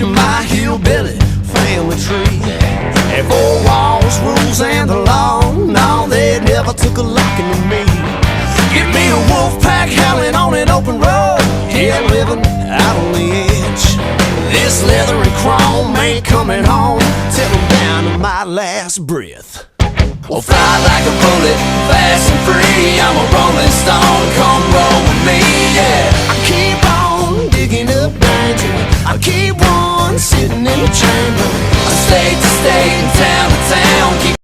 My hillbilly family tree, and four walls, rules, and the law. No, they never took a liking to me. Give me a wolf pack howling on an open road, yeah, living out on the edge. This leather and chrome ain't coming home till I'm down to my last breath. Well, fly like a bullet, fast and free. I'm a rolling stone, come roll with me, yeah. I keep on digging up danger, I keep on sitting in the chamber, state to state and town to town.